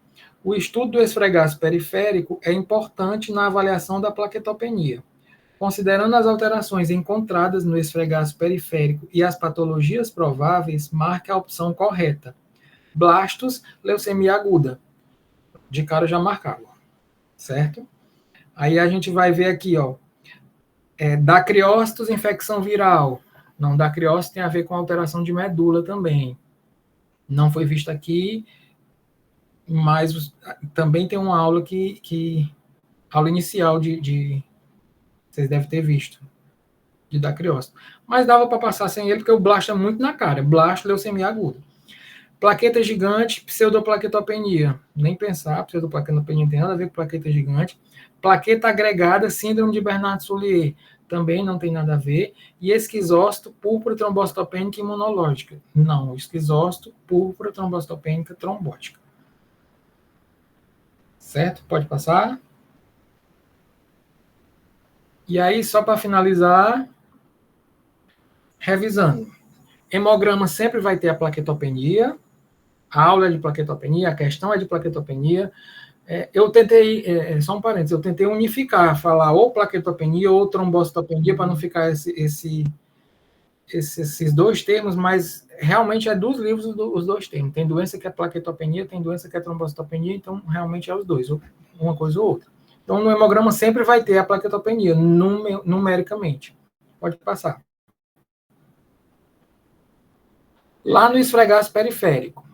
O estudo do esfregaço periférico é importante na avaliação da plaquetopenia. Considerando as alterações encontradas no esfregaço periférico e as patologias prováveis, marque a opção correta. Blastos, leucemia aguda. De cara já marcava, certo? Aí a gente vai ver aqui, ó, dacriócitos, infecção viral. Não, dacriócitos tem a ver com alteração de medula também. Não foi visto aqui, mas também tem uma aula aula inicial vocês devem ter visto, de dacriócito. Mas dava para passar sem ele, porque o blasto é muito na cara. Blasto, leucemia aguda. Plaqueta gigante, pseudoplaquetopenia. Nem pensar, pseudoplaquetopenia não tem nada a ver com plaqueta gigante. Plaqueta agregada, síndrome de Bernard-Soulier. Também não tem nada a ver. E esquizócito, púrpura trombocitopênica imunológica. Não, esquizócito, púrpura trombocitopênica trombótica. Certo? Pode passar. E aí, só para finalizar, revisando. Hemograma sempre vai ter a plaquetopenia. A aula é de plaquetopenia, a questão é de plaquetopenia. Eu tentei, só um parênteses, eu tentei unificar, falar ou plaquetopenia ou trombocitopenia, para não ficar esses dois termos, mas realmente é dos livros os dois termos. Tem doença que é plaquetopenia, tem doença que é trombocitopenia, então realmente é os dois, uma coisa ou outra. Então, no hemograma sempre vai ter a plaquetopenia, numericamente. Pode passar. Lá no esfregaço periférico,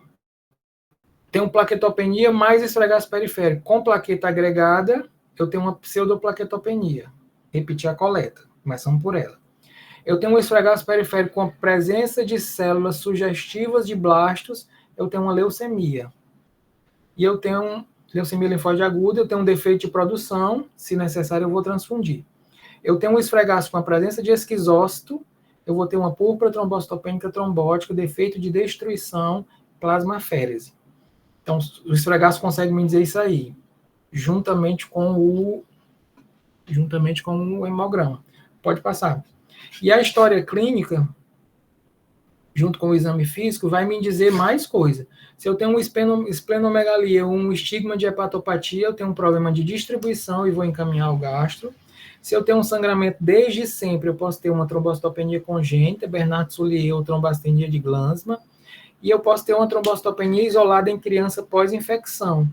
tem uma plaquetopenia mais esfregaço periférico. Com plaqueta agregada, eu tenho uma pseudoplaquetopenia. Repetir a coleta. Começamos por ela. Eu tenho um esfregaço periférico com a presença de células sugestivas de blastos, eu tenho uma leucemia. E eu tenho leucemia linfóide aguda, eu tenho um defeito de produção, se necessário eu vou transfundir. Eu tenho um esfregaço com a presença de esquizócito, eu vou ter uma púrpura trombocitopênica trombótica, defeito de destruição, plasmaférese. Então, o esfregaço consegue me dizer isso aí, juntamente com o hemograma. Pode passar. E a história clínica, junto com o exame físico, vai me dizer mais coisa. Se eu tenho esplenomegalia, um estigma de hepatopatia, eu tenho um problema de distribuição e vou encaminhar ao gastro. Se eu tenho um sangramento desde sempre, eu posso ter uma trombocitopenia congênita, Bernard-Soulier ou trombastenia de Glanzmann, e eu posso ter uma trombocitopenia isolada em criança pós-infecção,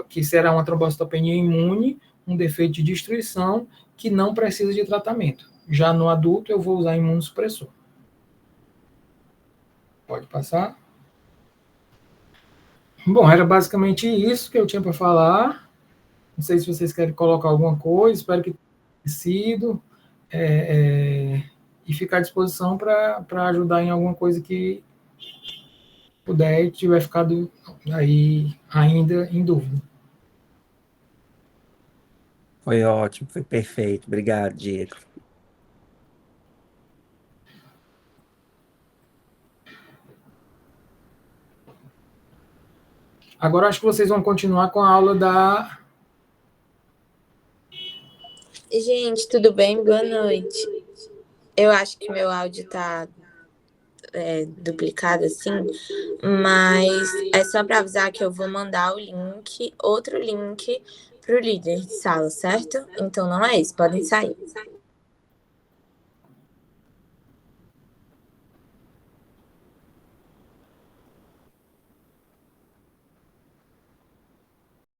que será uma trombocitopenia imune, um defeito de destruição, que não precisa de tratamento. Já no adulto, eu vou usar imunossupressor. Pode passar. Bom, era basicamente isso que eu tinha para falar. Não sei se vocês querem colocar alguma coisa, espero que tenha sido, e ficar à disposição para ajudar em alguma coisa que puder e tiver ficado aí ainda em dúvida. Foi ótimo, foi perfeito. Obrigado, Diego. Agora acho que vocês vão continuar com a aula da... Gente, tudo bem? Boa noite. Eu acho que meu áudio tá duplicado assim, mas é só para avisar que eu vou mandar o link, outro link, pro líder de sala, certo? Então não é isso, podem sair.